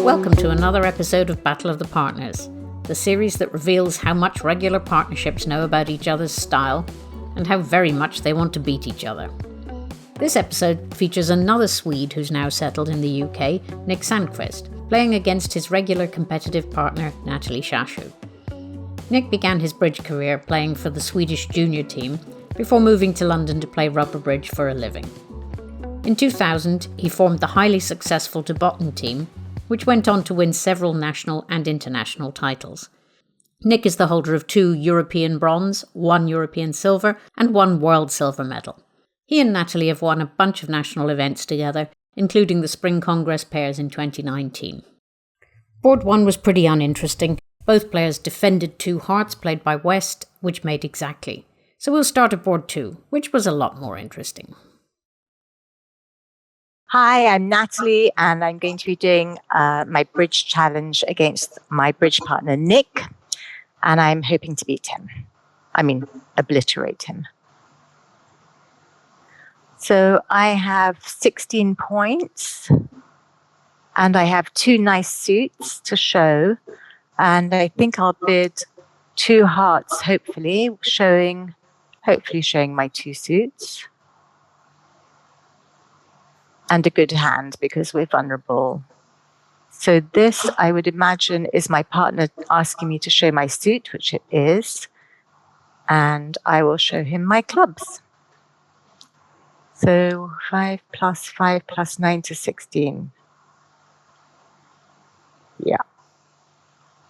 Welcome to another episode of Battle of the Partners, the series that reveals how much regular partnerships know about each other's style and how very much they want to beat each other. This episode features another Swede who's now settled in the UK, Nick Sandqvist, playing against his regular competitive partner, Nathalie Shashou. Nick began his bridge career playing for the Swedish junior team before moving to London to play rubber bridge for a living. In 2000, he formed the highly successful Tobotten team, which went on to win several national and international titles. Nick is the holder of 2 European bronze, 1 European silver, and 1 world silver medal. He and Natalie have won a bunch of national events together, including the Spring Congress Pairs in 2019. Board 1 was pretty uninteresting. Both players defended 2 hearts played by West, which made exactly. So we'll start at board 2, which was a lot more interesting. Hi, I'm Natalie, and I'm going to be doing my bridge challenge against my bridge partner, Nick, and I'm hoping to beat him. Obliterate him. So I have 16 points, and I have 2 nice suits to show, and I think I'll bid 2 hearts, hopefully showing my 2 suits. And a good hand because we're vulnerable. So this, I would imagine, is my partner asking me to show my suit, which it is. And I will show him my clubs. So 5 plus 9 to 16. Yeah.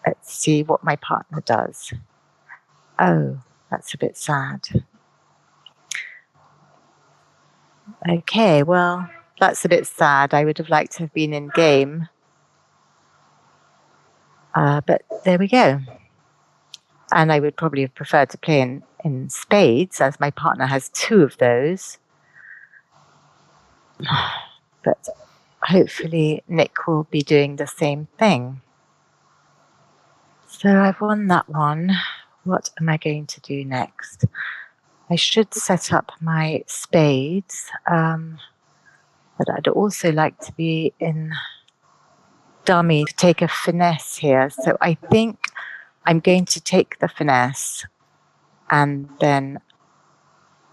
Let's see what my partner does. Oh, that's a bit sad. Okay, well, that's a bit sad. I would have liked to have been in game. But there we go. And I would probably have preferred to play in spades, as my partner has 2 of those. But hopefully Nick will be doing the same thing. So I've won that one. What am I going to do next? I should set up my spades. But I'd also like to be in dummy to take a finesse here. So I think I'm going to take the finesse and then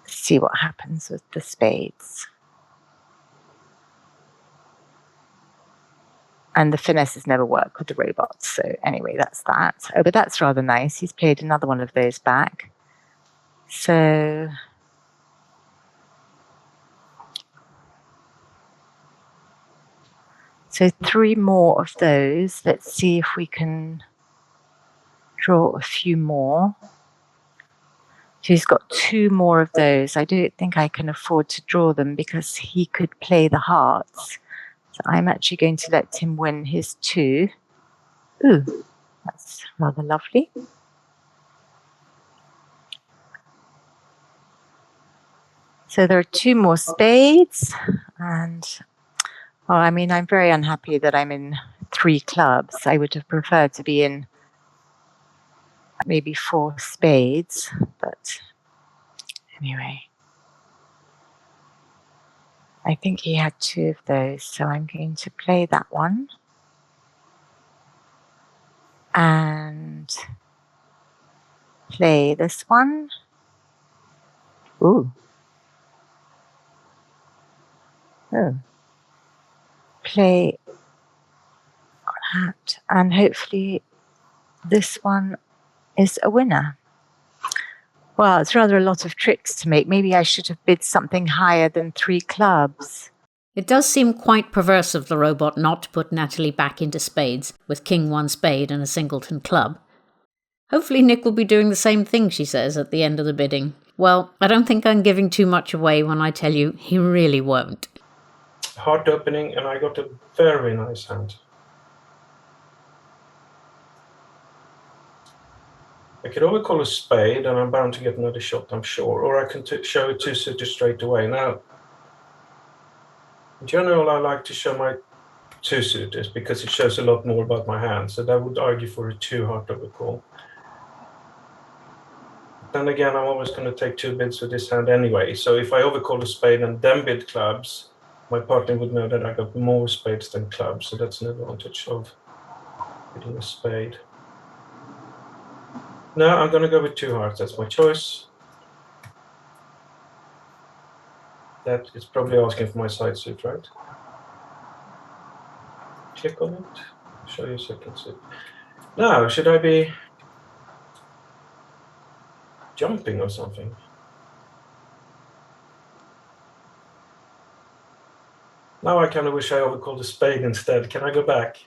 see what happens with the spades. And the finesses never work with the robots. So anyway, that's that. Oh, but that's rather nice. He's played another one of those back. So So 3 more of those. Let's see if we can draw a few more. So he's got 2 more of those. I don't think I can afford to draw them because he could play the hearts. So I'm actually going to let him win his 2. Ooh, that's rather lovely. So there are 2 more spades, and I'm very unhappy that I'm in 3 clubs. I would have preferred to be in maybe 4 spades, but anyway. I think he had 2 of those, so I'm going to play that one. And play this one. Ooh. Oh. Play that, and hopefully this one is a winner. Well, it's rather a lot of tricks to make. Maybe I should have bid something higher than 3 clubs. It does seem quite perverse of the robot not to put Natalie back into spades with King 1 spade and a singleton club. Hopefully Nick will be doing the same thing, she says at the end of the bidding. Well, I don't think I'm giving too much away when I tell you he really won't. Heart opening, and I got a very nice hand. I could overcall a spade, and I'm bound to get another shot, I'm sure. Or I can show a 2-suiter straight away. Now, in general, I like to show my 2-suiters because it shows a lot more about my hand. So that would argue for a 2-heart overcall. Then again, I'm always going to take 2 bids with this hand anyway. So if I overcall a spade and then bid clubs, my partner would know that I got more spades than clubs, so that's an advantage of getting a spade. No, I'm going to go with 2 hearts. That's my choice. That is probably asking for my side suit, right? Click on it. Show you second suit. Now, should I be jumping or something? Now I kind of wish I overcalled a spade instead. Can I go back?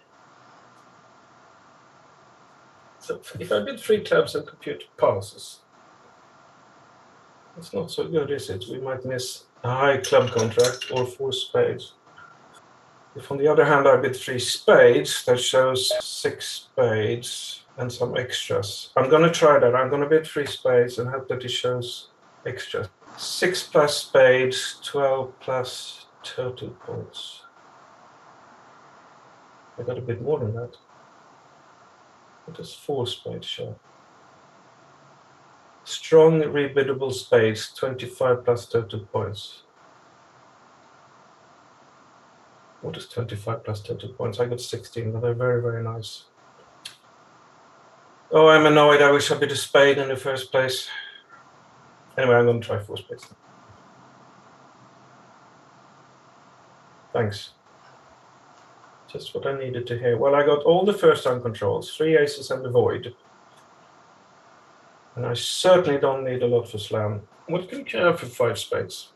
So if I bid 3 clubs and computer passes, it's not so good, is it? We might miss a high club contract or 4 spades. If on the other hand I bid 3 spades, that shows 6 spades and some extras. I'm going to try that. I'm going to bid 3 spades and hope that it shows extras. 6 plus spades, 12 plus total points. I got a bit more than that. What does 4 spades show? Strong rebiddable spades, 25 plus total points. What is 25 plus total points? I got 16, but they're very, very nice. Oh, I'm annoyed. I wish I bid a spade in the first place. Anyway, I'm going to try 4 spades. Thanks. Just what I needed to hear. Well, I got all the first time controls, 3 aces and a void. And I certainly don't need a lot for slam. What can you have for 5 spades?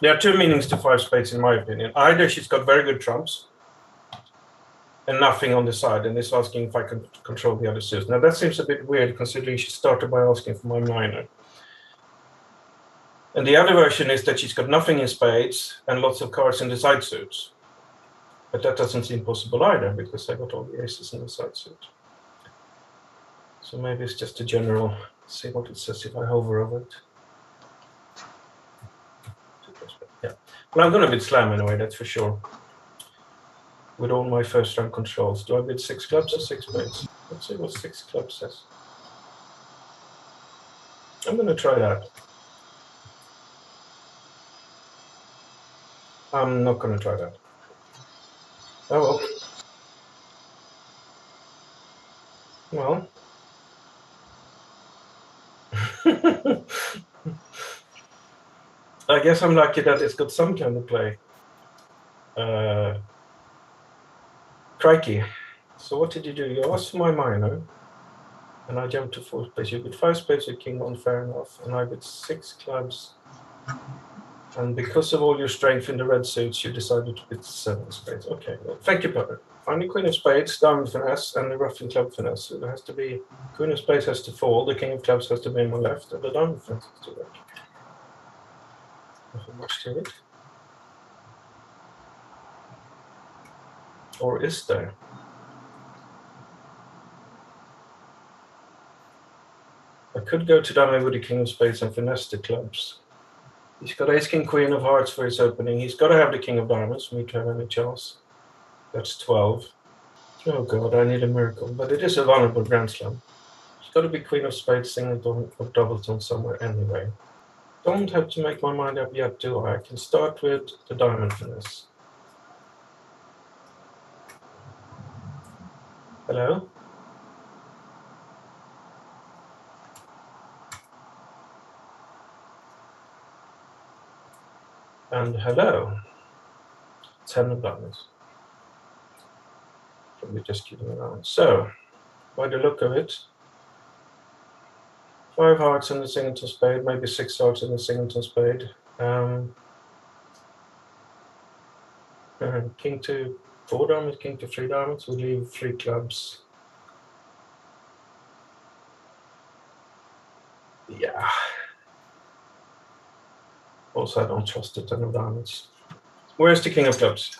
There are 2 meanings to 5 spades in my opinion. Either she's got very good trumps and nothing on the side and is asking if I can control the other suits. Now that seems a bit weird considering she started by asking for my minor. And the other version is that she's got nothing in spades and lots of cards in the side suits. But that doesn't seem possible either because I got all the aces in the side suit. So maybe it's just a general, see what it says if I hover over it. Yeah. Well, I'm going to bid slam anyway, that's for sure. With all my first round controls. Do I bid 6 clubs or 6 spades? Let's see what 6 clubs says. I'm going to try that. I'm not going to try that. Oh well. Well. I guess I'm lucky that it's got some kind of play. Crikey. So what did you do? You asked for my minor, and I jumped to 4 spades. You bid 5 spades with king on, fair enough, and I bid 6 clubs. And because of all your strength in the red suits, you decided to bid 7 spades. Okay, well, thank you, brother. Finally, queen of spades, diamond finesse, and the ruffing club finesse. So there has to be, queen of spades has to fall, the king of clubs has to be on my left, and the diamond finesse has to work. Nothing much to it. Or is there? I could go to diamond with the king of spades and finesse the clubs. He's got ace, king, queen of hearts for his opening. He's got to have the king of diamonds for me to have any chance. That's 12. Oh god, I need a miracle. But it is a vulnerable grand slam. It's got to be queen of spades, singleton, or doubleton somewhere anyway. Don't have to make my mind up yet, do I? I can start with the diamond finesse. Hello? And hello. 10 of diamonds. Probably just kidding around. So, by the look of it, 5 hearts in the singleton spade, maybe 6 hearts in the singleton spade. King to 4 diamonds, king to 3 diamonds. We leave 3 clubs. Yeah. Also, I don't trust the 10 of diamonds. Where's the king of clubs?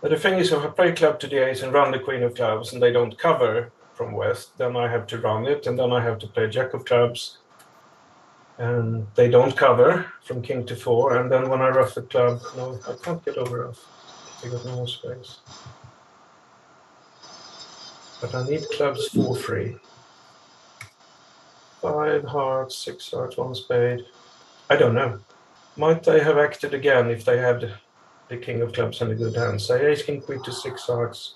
But the thing is, if I play club to the ace and run the queen of clubs and they don't cover from west, then I have to run it, and then I have to play jack of clubs. And they don't cover from king to 4, and then when I ruff the club, no, I can't get over ruff. I got no more space. But I need clubs for free. 5 hearts, 6 hearts, 1 spade. I don't know. Might they have acted again if they had the king of clubs and a good hand? Say ace, king, queen to 6 hearts.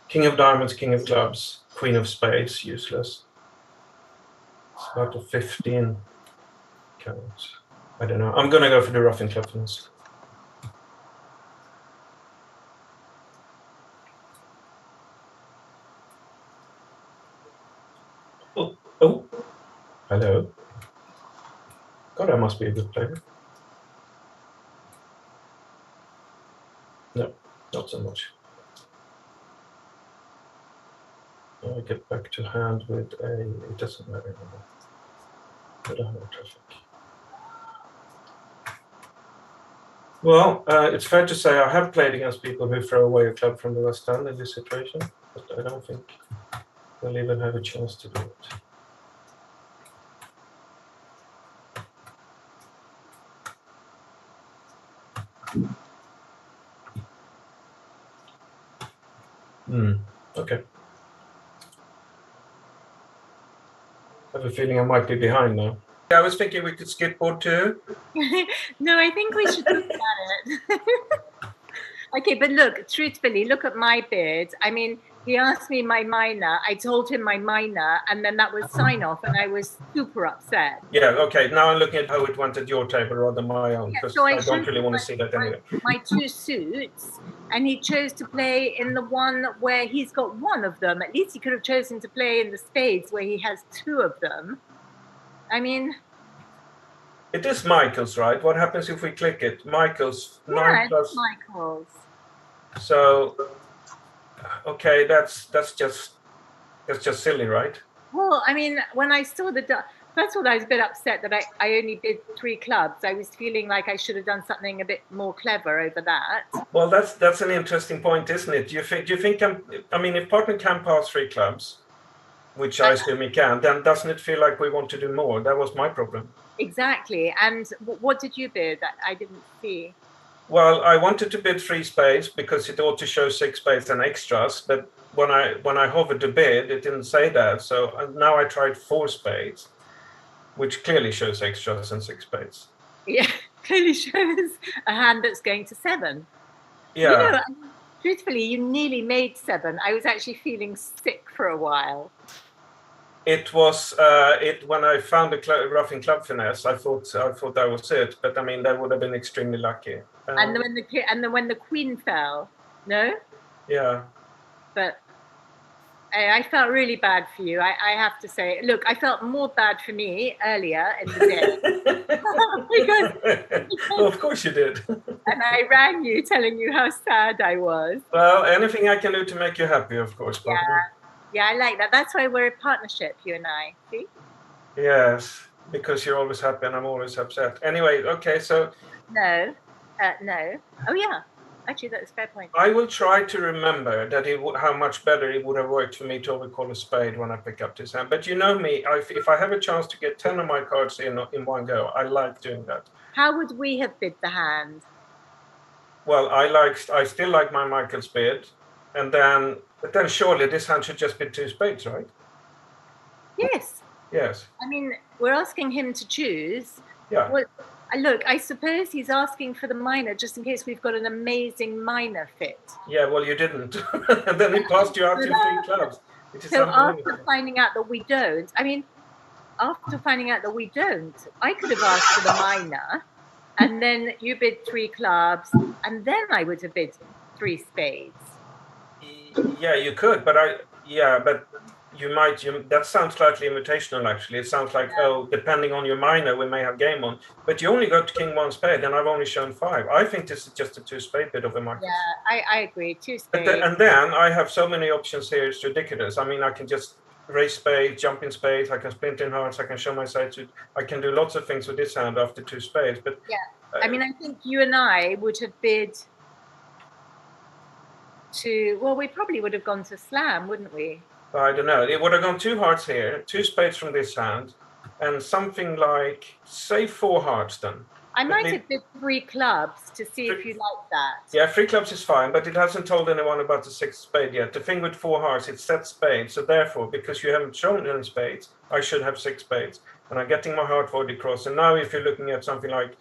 King of diamonds, king of clubs, queen of spades, useless. It's about a 15 count. I don't know. I'm going to go for the ruffing club finesse. Oh, hello. God, I must be a good player. No, not so much. I get back to hand with it doesn't matter anymore. I don't have traffic. Well, it's fair to say I have played against people who throw away a club from the West End in this situation, but I don't think they'll even have a chance to do it. Okay. I have a feeling I might be behind now. I was thinking we could skip board 2. No, I think we should look at it. Okay, but look, truthfully, look at my bid. I mean, he asked me my minor. I told him my minor, and then that was sign off, and I was super upset. Yeah, okay. Now I'm looking at how it went at your table rather than my own, because so I don't really want to see that anyway. My 2 suits, and he chose to play in the one where he's got one of them. At least he could have chosen to play in the spades where he has 2 of them. I mean... It is Michael's, right? What happens if we click it? Michael's 9 plus... Michael's. So, okay, that's just silly, right? Well, I mean, when I saw first of all, I was a bit upset that I only bid 3 clubs. I was feeling like I should have done something a bit more clever over that. Well, that's an interesting point, isn't it? Do you think I mean, if partner can pass 3 clubs, which I assume he can, then doesn't it feel like we want to do more? That was my problem. Exactly. And what did you bid? I didn't see. Well, I wanted to bid 3 spades because it ought to show 6 spades and extras, but when I hovered to bid, it didn't say that. So now I tried 4 spades, which clearly shows extras and 6 spades. Yeah, clearly shows a hand that's going to 7. Yeah. You know, truthfully, you nearly made 7. I was actually feeling sick for a while. It was when I found the roughing club finesse. I thought that was it, but I mean that would have been extremely lucky. And then when the queen fell, no. Yeah. But I felt really bad for you. I have to say. Look, I felt more bad for me earlier in the day. because well, of course you did. And I rang you telling you how sad I was. Well, anything I can do to make you happy, of course. Yeah. Yeah, I like that. That's why we're a partnership, you and I. See? Yes, because you're always happy and I'm always upset. Anyway, okay, so... No. Oh, yeah. Actually, that's a fair point. I will try to remember that how much better it would have worked for me to overcall a spade when I pick up this hand. But you know me, if I have a chance to get 10 of my cards in one go, I like doing that. How would we have bid the hand? Well, I still like my Michael's bid. But then surely this hand should just be 2 spades, right? Yes. Yes. I mean, we're asking him to choose. Yeah. Well, look, I suppose he's asking for the minor just in case we've got an amazing minor fit. Yeah, well, you didn't. And then he passed you out in 3 clubs. So after finding out that we don't, I could have asked for the minor, and then you bid 3 clubs, and then I would have bid 3 spades. Yeah, you could, but that sounds slightly invitational, actually. It sounds like, depending on your minor, we may have game on. But you only got king 1 spade, and I've only shown 5. I think this is just a 2 spade bit of a market. Yeah, I agree. 2 spades. And then I have so many options here, it's ridiculous. I mean, I can just raise spades, jump in spades, I can splint in hearts, I can show my side suit. I can do lots of things with this hand after 2 spades. But yeah, I mean, I think you and I would have bid we probably would have gone to slam, wouldn't we? I don't know. It would have gone 2 hearts here, 2 spades from this hand, and something like, say, 4 hearts then. I might have bid 3 clubs to see if you like that. Yeah, 3 clubs is fine, but it hasn't told anyone about the 6th spade yet. The thing with 4 hearts, it's set spades, so therefore, because you haven't shown any spades, I should have 6 spades. and I'm getting my heart void across. And now if you're looking at something like,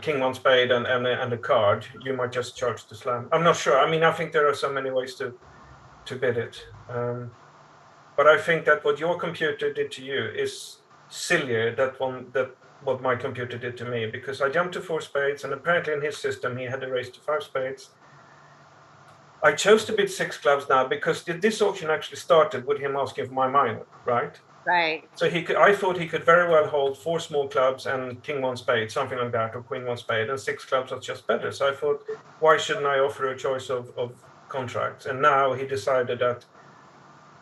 king one spade and a card, you might just charge the slam. I'm not sure. I mean, I think there are so many ways to bid it. But I think that what your computer did to you is sillier that what my computer did to me, because I jumped to 4 spades, and apparently in his system he had a raise to 5 spades. I chose to bid 6 clubs now because this auction actually started with him asking for my minor, right? Right. So I thought he could very well hold 4 small clubs and king 1 spade, something like that, or queen 1 spade, and 6 clubs was just better. So I thought, why shouldn't I offer a choice of contracts? And now he decided that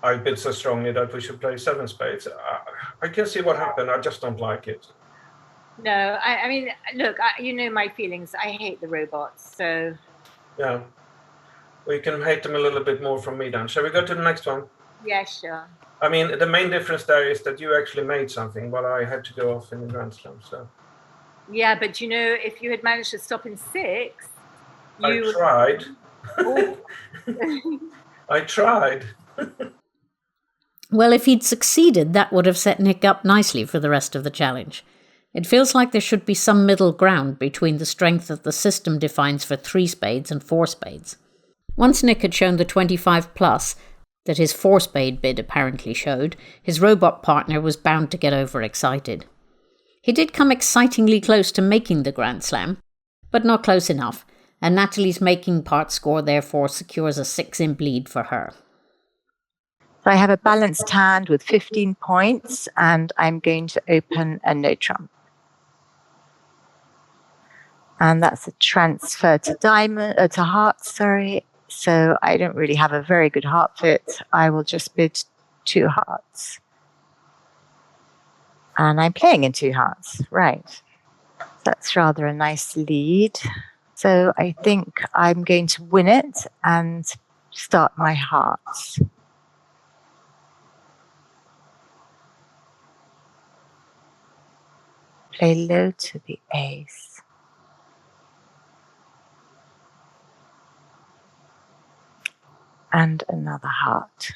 I bid so strongly that we should play 7 spades. I can see what happened. I just don't like it. No, I mean, look, you know my feelings. I hate the robots, so. Yeah. We can hate them a little bit more from me then. Shall we go to the next one? Yeah, sure. I mean, the main difference there is that you actually made something, while I had to go off in the Grand Slam. So. Yeah, but if you had managed to stop in 6, I tried. I tried. Well, if he'd succeeded, that would have set Nick up nicely for the rest of the challenge. It feels like there should be some middle ground between the strength that the system defines for 3 spades and 4 spades. Once Nick had shown the 25 plus that his 4 spade bid apparently showed, his robot partner was bound to get overexcited. He did come excitingly close to making the Grand Slam, but not close enough, and Natalie's making part score therefore secures a 6-imp lead for her. So I have a balanced hand with 15 points, and I'm going to open a no trump. And that's a transfer to hearts, sorry. So I don't really have a very good heart fit. I will just bid 2 hearts. And I'm playing in 2 hearts, right. That's rather a nice lead. So I think I'm going to win it and start my hearts. Play low to the ace. And another heart.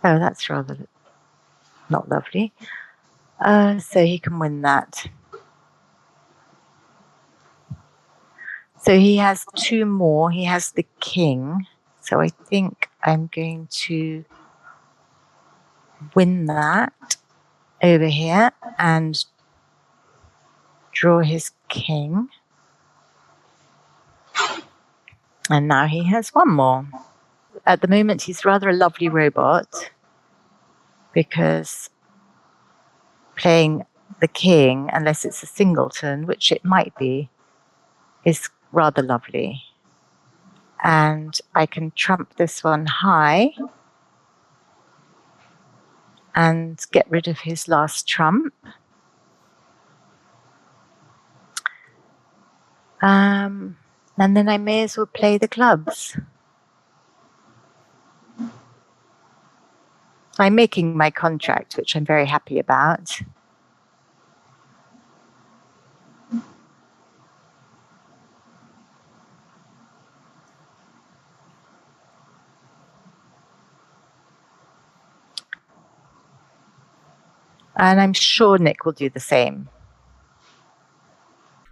Oh, that's rather not lovely. So he can win that. So he has 2 more. He has the king. So I think I'm going to win that over here and draw his king. And now he has 1 more. At the moment, he's rather a lovely robot because playing the king, unless it's a singleton, which it might be, is rather lovely. And I can trump this one high and get rid of his last trump. And then I may as well play the clubs. I'm making my contract, which I'm very happy about. And I'm sure Nick will do the same.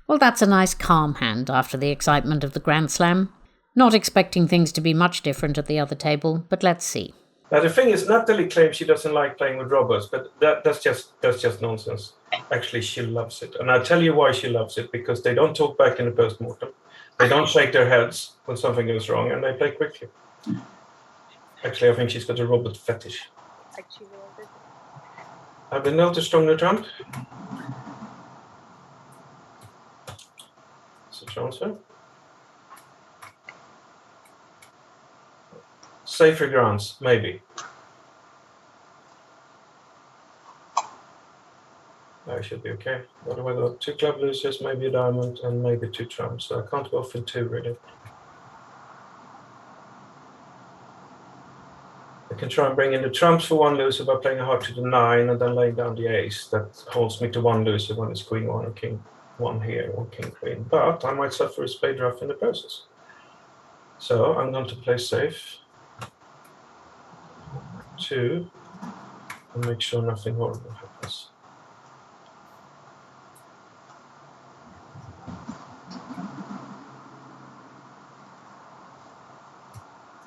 Well, that's a nice calm hand after the excitement of the Grand Slam. Not expecting things to be much different at the other table, but let's see. Now the thing is, Natalie claims she doesn't like playing with robots, but that's just nonsense. Actually, she loves it, and I'll tell you why she loves it. Because they don't talk back in the post-mortem, they don't shake their heads when something goes wrong, and they play quickly. Actually, I think she's got a robot fetish. Have we noticed stronger trump? It's a transfer. Safer grounds, maybe. I should be okay. What have I got? 2 club losers, maybe a diamond, and maybe 2 trumps. So I can't go off in 2 really. I can try and bring in the trumps for 1 loser by playing a heart to the 9 and then laying down the ace. That holds me to 1 loser when it's queen 1 or king 1 here or king queen. But I might suffer a spade ruff in the process. So I'm going to play safe. 2, and make sure nothing horrible happens.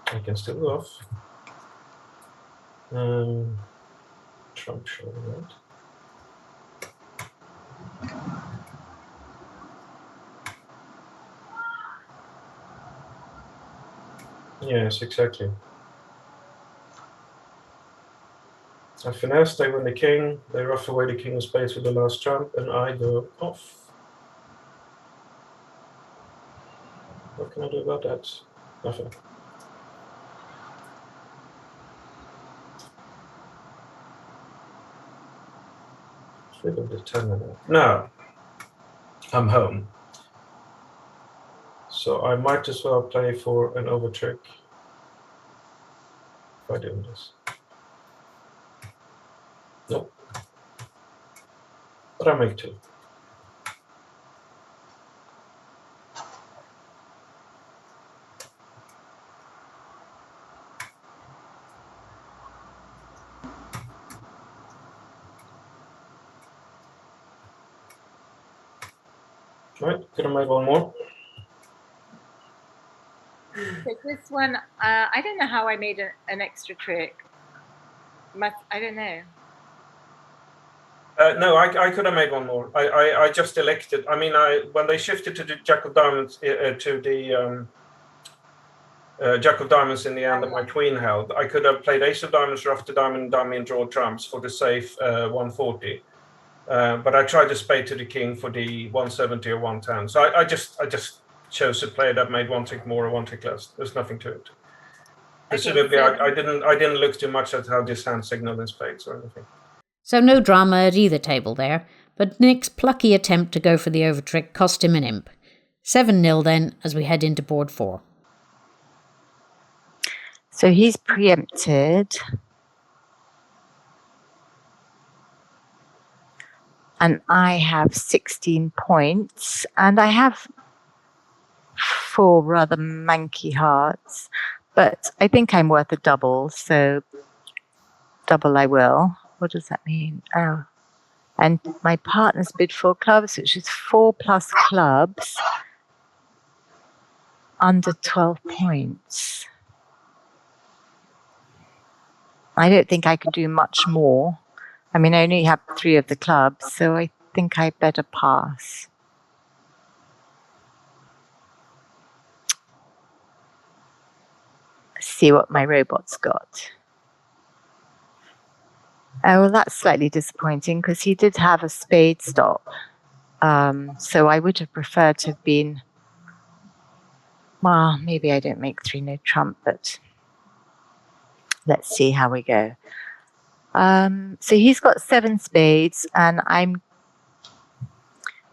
I can still go off. Trump show, right? Yes, exactly. I finesse, they win the king, they rough away the king of spades with the last trump, and I go off. What can I do about that? Nothing. Rid of the 10 minute. Now, I'm home. So I might as well play for an over trick by doing this. Nope. But I make 2. Right, could have made one more. So this one, I don't know how I made an extra trick. I don't know. No, I could have made one more. I just elected. I mean, when they shifted to the Jack of Diamonds to the Jack of Diamonds in the end that my queen held, I could have played Ace of Diamonds, Rough to Diamond, Dummy, and draw trumps for the safe 140. But I tried to spade to the king for the 170 or 110. So I just chose a play that made one tick more or one tick less. There's nothing to it. Presumably, I didn't look too much at how this hand signaled in spades or anything. So no drama at either table there, but Nick's plucky attempt to go for the overtrick cost him an imp. 7-0 then, as we head into board 4. So he's preempted. And I have 16 points. And I have 4 rather manky hearts. But I think I'm worth a double, so double I will. What does that mean? Oh. And my partner's bid 4 clubs, which is 4 plus clubs, under 12 points. I don't think I could do much more. I mean, I only have 3 of the clubs, so I think I better pass. See what my robot's got. Oh, well, that's slightly disappointing because he did have a spade stop. So I would have preferred to have been, well, maybe I don't make 3 no trump, but let's see how we go. So he's got 7 spades, and I'm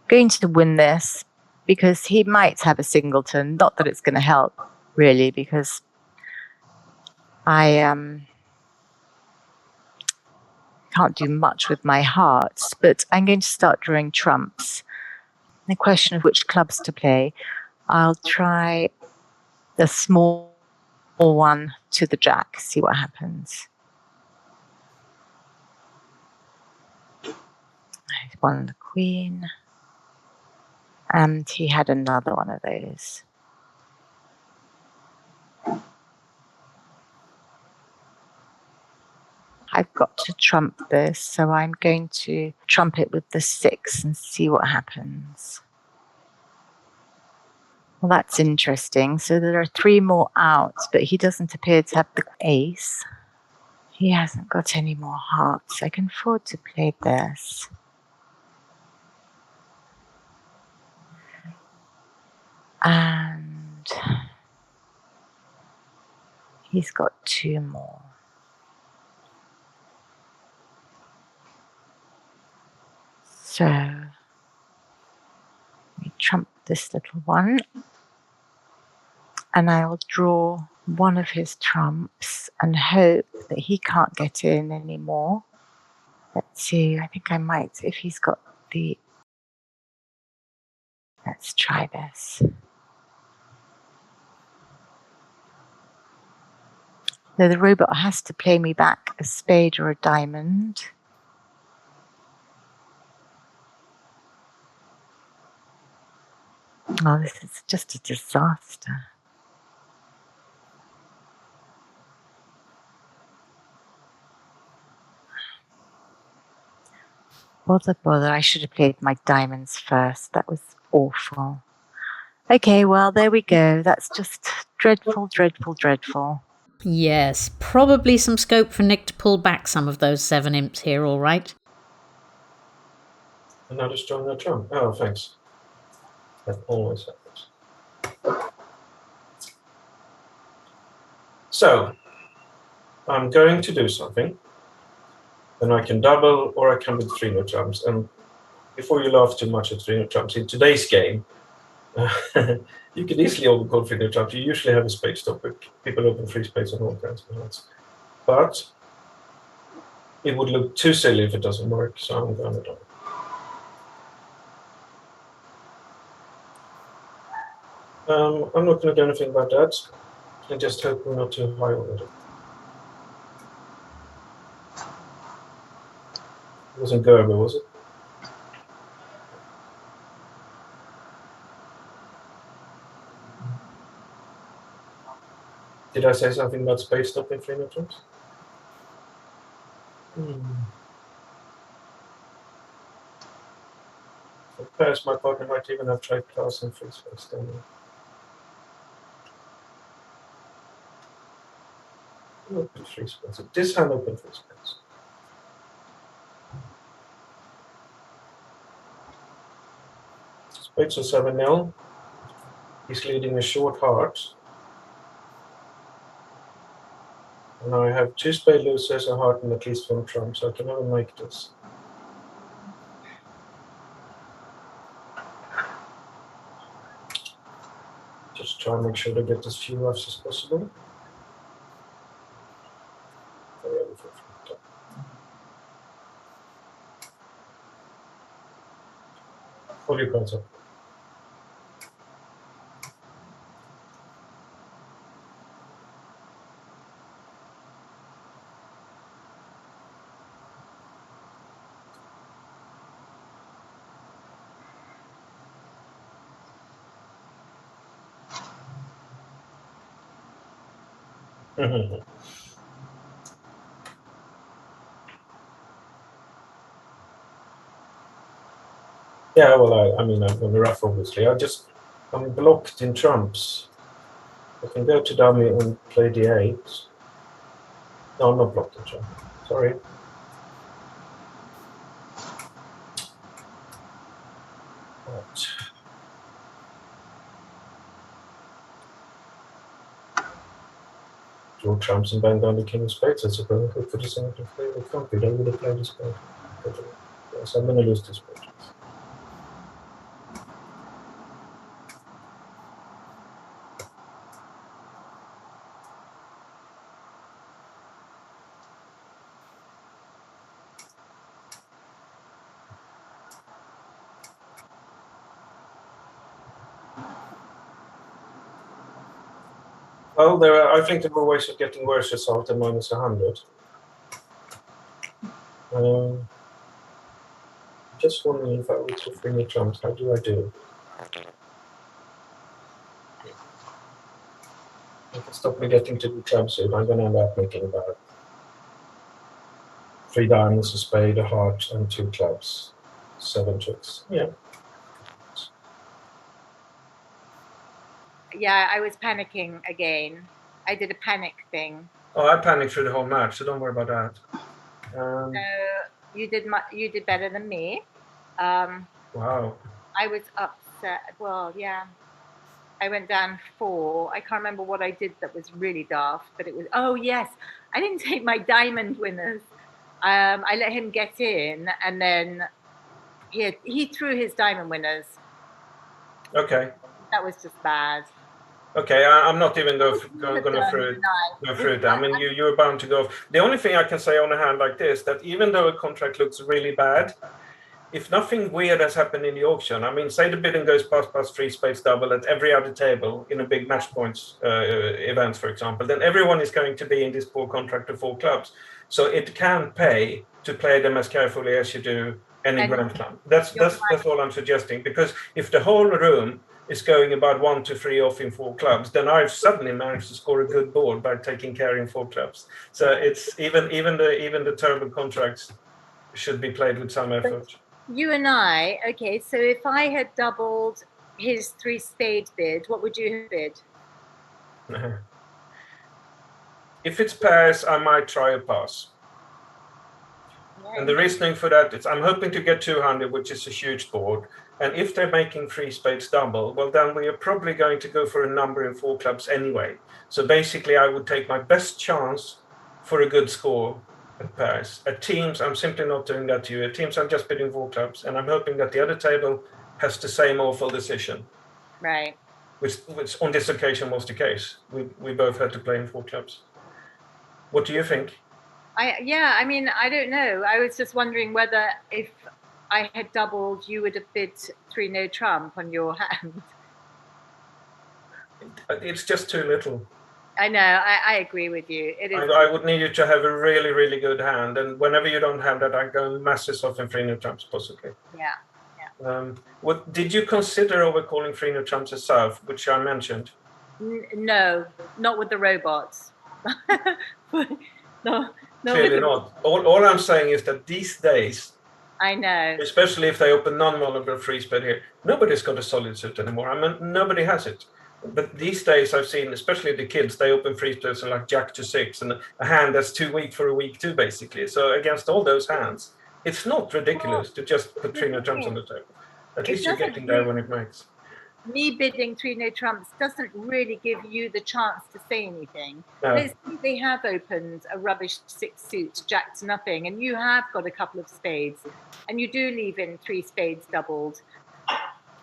going to win this because he might have a singleton. Not that it's going to help, really, because I can't do much with my hearts, but I'm going to start drawing trumps. The question of which clubs to play, I'll try the small one to the jack, see what happens. He's won the queen, and he had another one of those. I've got to trump this, so I'm going to trump it with the 6 and see what happens. Well, that's interesting. So there are 3 more out, but he doesn't appear to have the ace. He hasn't got any more hearts. I can afford to play this. And he's got 2 more. So we trump this little one, and I'll draw one of his trumps and hope that he can't get in anymore. Let's see, I think I might, if he's got the... Let's try this. So the robot has to play me back a spade or a diamond. Oh, this is just a disaster. Bother. I should have played my diamonds first. That was awful. Okay, well, there we go. That's just dreadful. Yes, probably some scope for Nick to pull back some of those 7 imps here, all right. Another stronger trump. Oh, thanks. That always happens. So, I'm going to do something. Then I can double, or I can with 3 no trumps. And before you laugh too much at 3 no trumps, in today's game, you can easily overcall 3 no trumps. You usually have a spade stop, but people open 3 spades and all kinds of hands. But it would look too silly if it doesn't work, so I'm going to do it. I'm not going to do anything about that. I just hope we're not too high already. It wasn't Gerber, was it? Did I say something about spade stopping 3 no trumps? Perhaps my partner might even have tried class and 3 spades down there. Open 3 spades. This hand open 3 spades. Spades are 7-0. He's leading a short heart. And I have 2 spade losers, a heart, and at least 1 trump, so I can never make this. Just try and make sure to get as few roughs as possible. Hold your cards up. Yeah, well, I mean, I'm on the rough, obviously. I'm blocked in trumps. I can go to dummy and play d8. No, I'm not blocked in trump. Sorry. Right. Draw trumps and bang down the king of spades, I suppose. Hope for the same to play the company. They would have played the spade. Yes, I'm going to lose this spade. Well, I think there were ways of getting worse result than minus 100. Just wondering if I were to bring the trumps, how do I do? If it stop me getting to the trump suit, I'm going to end up making about 3 diamonds, a spade, a heart, and 2 clubs. 7 tricks. Yeah. Yeah, I was panicking again. I did a panic thing. Oh, I panicked through the whole match, so don't worry about that. So you did better than me. Wow. I was upset. Well, yeah. I went down 4. I can't remember what I did that was really daft, but it was, oh yes, I didn't take my diamond winners. I let him get in, and then he threw his diamond winners. Okay. That was just bad. Okay, I'm not even going through it. I mean, you're bound to go. The only thing I can say on a hand like this, that even though a contract looks really bad, if nothing weird has happened in the auction, I mean, say the bidding goes past 3 spades double at every other table in a big match points event, for example, then everyone is going to be in this poor contract of 4 clubs. So it can pay to play them as carefully as you do any Grand Slam. That's all I'm suggesting, because if the whole room is going about 1 to 3 off in 4 clubs, then I've suddenly managed to score a good board by taking care in 4 clubs. So it's even the terrible contracts should be played with some effort. You and I, okay, so if I had doubled his 3 spade bid, what would you have bid? If it's pairs, I might try a pass. Yeah. And the reasoning for that is I'm hoping to get 200, which is a huge board. And if they're making 3 spades double, well, then we are probably going to go for a number in 4 clubs anyway. So basically, I would take my best chance for a good score at pairs. At teams, I'm simply not doing that to you. At teams, I'm just bidding 4 clubs, and I'm hoping that the other table has the same awful decision. Right. Which on this occasion was the case. We both had to play in 4 clubs. What do you think? I mean, I don't know. I was just wondering whether if I had doubled, you would have bid 3 no trump on your hand. It's just too little. I know. I agree with you. It is. I would need you to have a really, really good hand, and whenever you don't have that, I go masses off in 3 no trumps, possibly. Yeah. What did you consider overcalling 3 no trumps yourself, which I mentioned? No, not with the robots. No. Clearly not. All I'm saying is that these days, I know, especially if they open non-vulnerable 3 spade here, nobody's got a solid suit anymore. I mean, nobody has it. But these days I've seen, especially the kids, they open 3 spades and like jack to 6 and a hand that's too weak for a weak 2, basically. So against all those hands, it's not ridiculous to just put 3 no trumps on the table. At least you're getting there when it makes. Me bidding 3 no trumps doesn't really give you the chance to say anything. No. Let's say they have opened a rubbish 6 suit, jack to nothing, and you have got a couple of spades, and you do leave in 3 spades doubled.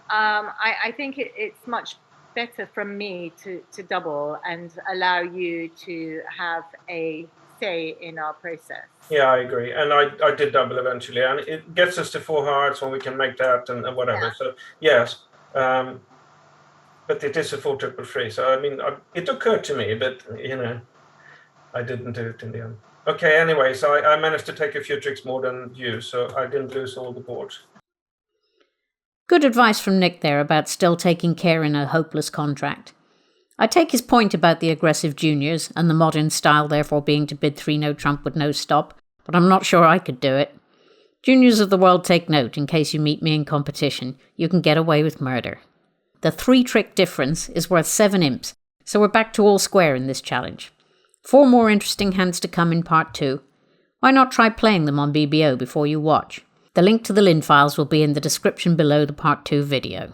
I think it's much better from me to double and allow you to have a say in our process. Yeah, I agree. And I did double eventually, and it gets us to 4 hearts when we can make that and whatever. Yeah. So, yes. But it is a 4 triple 3. So, I mean, it occurred to me, but, I didn't do it in the end. Okay, anyway, so I managed to take a few tricks more than you, so I didn't lose all the boards. Good advice from Nick there about still taking care in a hopeless contract. I take his point about the aggressive juniors and the modern style therefore being to bid 3 no trump with no stop, but I'm not sure I could do it. Juniors of the world, take note in case you meet me in competition. You can get away with murder. The 3-trick difference is worth 7 imps, so we're back to all square in this challenge. 4 more interesting hands to come in part 2. Why not try playing them on BBO before you watch? The link to the Lin files will be in the description below the part 2 video.